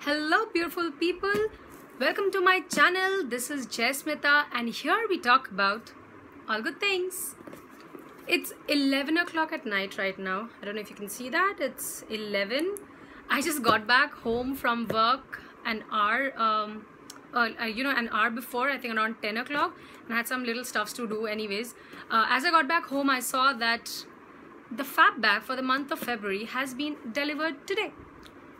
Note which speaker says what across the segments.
Speaker 1: Hello beautiful people, welcome to my channel. This is Jay Smita and here we talk about all good things. It's 11 o'clock at night right now. I don't know if you can see that. It's 11. I just got back home from work an hour an hour before, I think around 10 o'clock, and I had some little stuffs to do anyways. As I got back home, I saw that the fab bag for the month of February has been delivered today.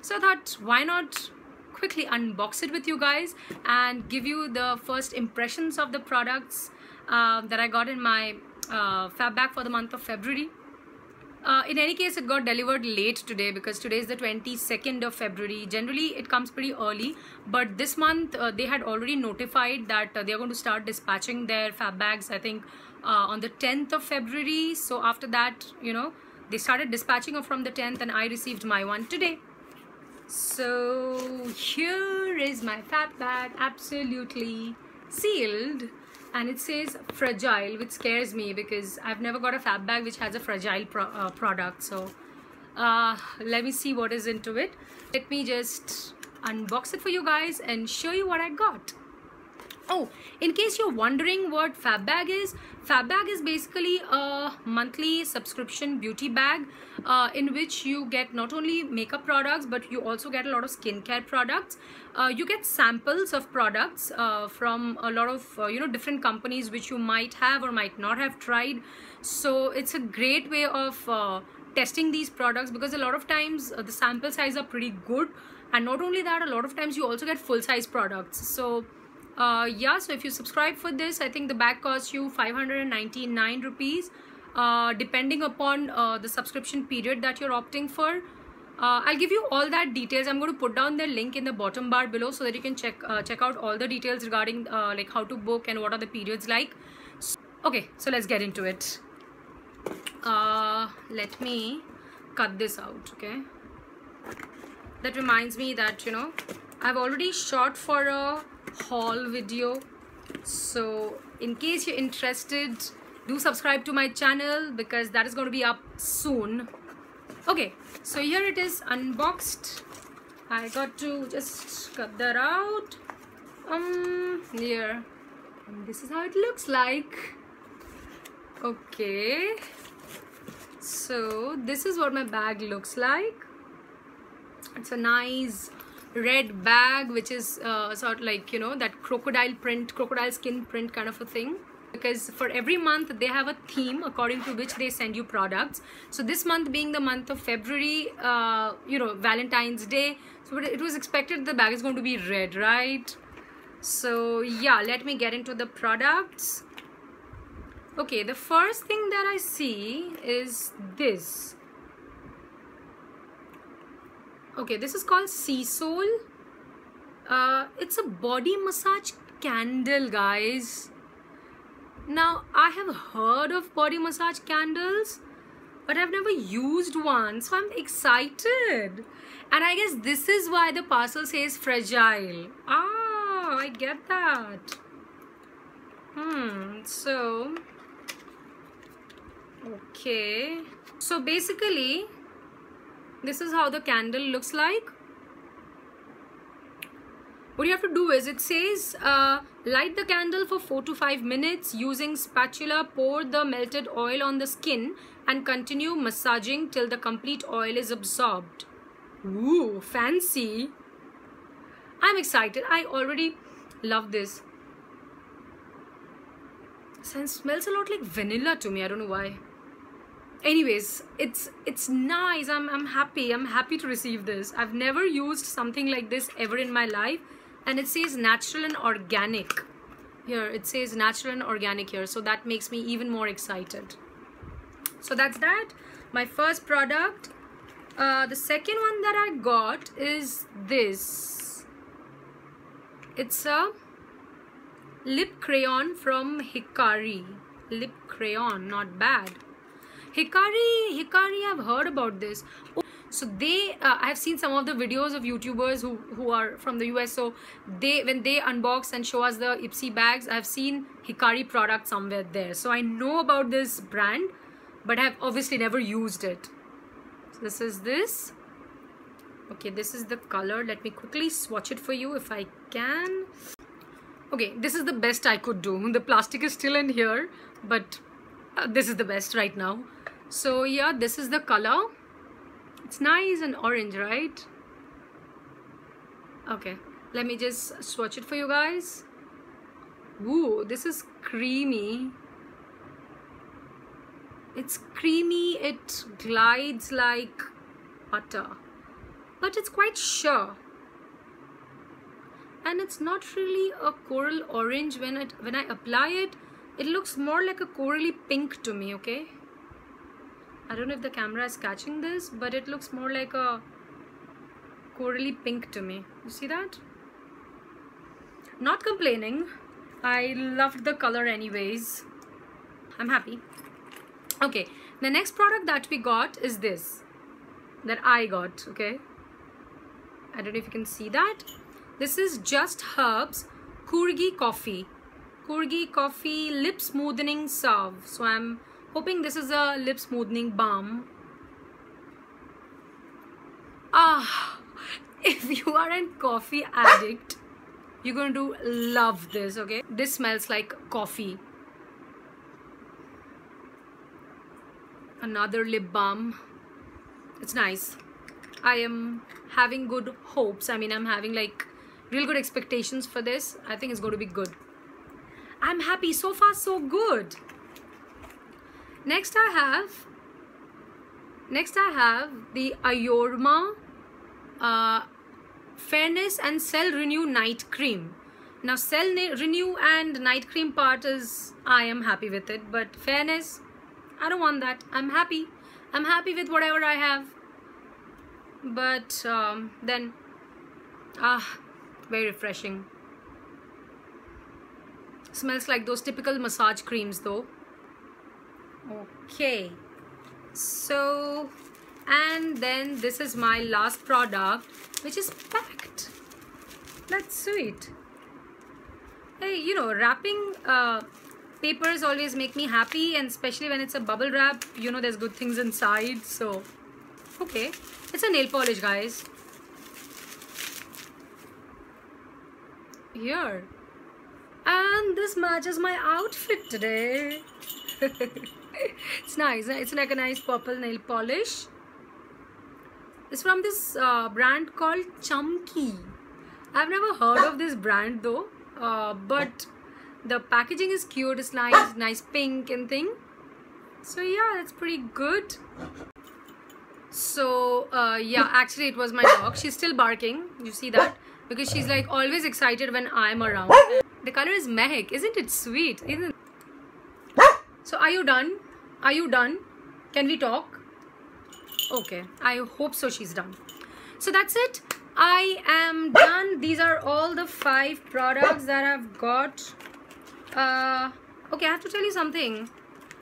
Speaker 1: So I thought, why not quickly unbox it with you guys and give you the first impressions of the products that I got in my fab bag for the month of February. In any case, it got delivered late today because today is the 22nd of February. Generally, it comes pretty early, but this month they had already notified that they are going to start dispatching their fab bags, I think, on the 10th of February. So after that, they started dispatching from the 10th and I received my one today. So here is my fab bag, absolutely sealed, and it says fragile, which scares me because I've never got a fab bag which has a fragile product. So let me see what is into it. Let me just unbox it for you guys and show you what I got. Oh, in case you're wondering what fab bag is basically a monthly subscription beauty bag in which you get not only makeup products but you also get a lot of skincare products. You get samples of products from a lot of different companies which you might have or might not have tried. So it's a great way of testing these products because a lot of times the sample size are pretty good, and not only that, a lot of times you also get full size products. So yeah, so if you subscribe for this, I think the bag costs you 599 rupees depending upon the subscription period that you're opting for. I'll give you all that details. I'm going to put down the link in the bottom bar below so that you can check out all the details regarding like how to book and what are the periods like. Okay, so let's get into it. Let me cut this out. Okay, that reminds me that I've already shot for a haul video, so in case you're interested, do subscribe to my channel because that is going to be up soon. Okay, so here it is unboxed. I got to just cut that out here, and this is how it looks like. Okay, so this is what my bag looks like. It's a nice red bag which is sort of like that crocodile skin print kind of a thing, because for every month they have a theme according to which they send you products. So this month being the month of February, Valentine's Day, so it was expected the bag is going to be red, right? So yeah, let me get into the products. Okay, the first thing that I see is this. Okay, this is called Sea Soul. It's a body massage candle, guys. Now, I have heard of body massage candles, but I've never used one, so I'm excited. And I guess this is why the parcel says fragile. Ah, I get that. So, okay. So basically, this is how the candle looks like. What you have to do is, it says light the candle for 4 to 5 minutes using spatula, pour the melted oil on the skin and continue massaging till the complete oil is absorbed. Ooh, fancy. I'm excited. I already love this. It smells a lot like vanilla to me. I don't know why. Anyways, it's nice. I'm happy to receive this. I've never used something like this ever in my life, and it says natural and organic here. It says natural and organic here, so that makes me even more excited. So that's that, my first product. The second one that I got is this. It's a lip crayon from Hikari. Lip crayon, not bad. Hikari, I've heard about this. So I've seen some of the videos of YouTubers who are from the US. So when they unbox and show us the Ipsy bags, I've seen Hikari product somewhere there. So I know about this brand, but I've obviously never used it. So this is this. Okay, this is the color. Let me quickly swatch it for you if I can. Okay, this is the best I could do. The plastic is still in here, but this is the best right now. So yeah, this is the color. It's nice and orange, right? Okay, let me just swatch it for you guys. Ooh, this is creamy. It's creamy, it glides like butter, but it's quite sure. And it's not really a coral orange. When I apply it, it looks more like a corally pink to me, okay? I don't know if the camera is catching this, but it looks more like a corally pink to me. You see that? Not complaining. I loved the color anyways. I'm happy. Okay, the next product that we got is this. That I got, okay? I don't know if you can see that. This is Just Herbs Courgi Coffee. Courgi Coffee Lip Smoothing Salve. So I'm hoping this is a lip smoothing balm. If you are a coffee addict, you're going to love this, okay? This smells like coffee. Another lip balm. It's nice. I am having good hopes. I mean, I'm having like real good expectations for this. I think it's going to be good. I'm happy. So far, so good. Next I have the Ayorma Fairness and Cell Renew Night Cream. Now Cell Renew and Night Cream part is, I am happy with it, but Fairness, I don't want that. I'm happy with whatever I have. But then very refreshing. Smells like those typical massage creams though. Okay, so, and then this is my last product, which is packed. That's sweet. Hey, you know, wrapping papers always make me happy, and especially when it's a bubble wrap, you know, there's good things inside. So okay, it's a nail polish, guys. Here, and this matches my outfit today. It's nice. It's like a nice purple nail polish. It's from this brand called Chumki. I've never heard of this brand though, but the packaging is cute. It's nice pink and thing. So yeah, that's pretty good. So yeah, actually it was my dog. She's still barking. You see that? Because she's like always excited when I'm around. The color is Mehek. Isn't it sweet? Isn't it? So are you done? Are you done? Can we talk? Okay, I hope so. She's done. So that's it. I am done. These are all the 5 products that I've got. Okay, I have to tell you something.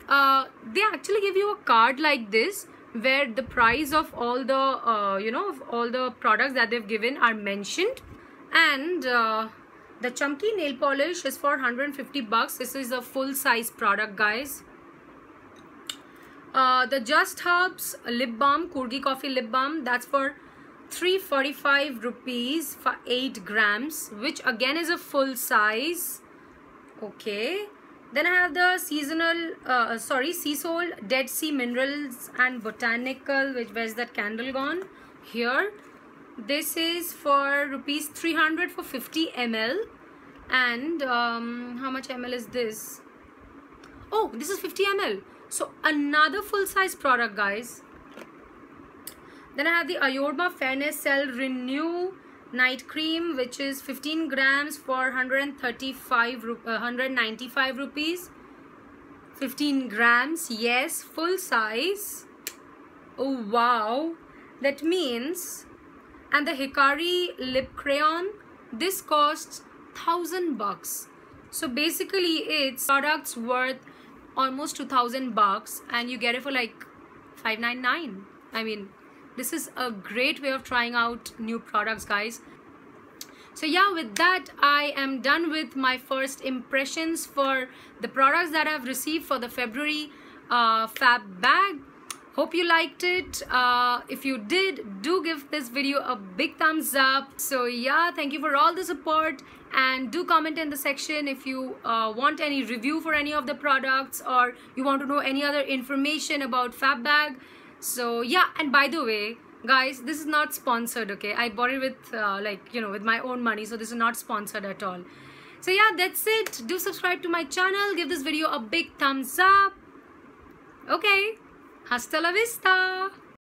Speaker 1: They actually give you a card like this where the price of all the you know, of all the products that they've given are mentioned. And the Chumki nail polish is for 150 bucks. This is a full size product, guys. The Just Herbs lip balm, Courgi Coffee lip balm, that's for 345 rupees for 8 grams, which again is a full size. Okay. Then I have the seasonal, sea salt Dead Sea Minerals and Botanical, where's that candle gone? Here. This is for rupees 300 for 50 ml. And how much ml is this? Oh, this is 50 ml. So another full size product, guys. Then I have the Ayorma Fairness Cell Renew Night Cream, which is 15 grams for 195 rupees. 15 grams, yes, full size. Oh wow, that means. And the Hikari lip crayon, this costs 1,000 bucks. So basically it's products worth almost 2,000 bucks and you get it for like $5.99. I mean, this is a great way of trying out new products, guys. So yeah, with that I am done with my first impressions for the products that I've received for the February fab bag. Hope you liked it. If you did, do give this video a big thumbs up. So yeah, thank you for all the support, and do comment in the section if you want any review for any of the products, or you want to know any other information about FabBag. So yeah, and by the way guys, this is not sponsored, okay? I bought it with like, you know, with my own money, so this is not sponsored at all. So yeah, that's it. Do subscribe to my channel, give this video a big thumbs up. Okay, hasta la vista.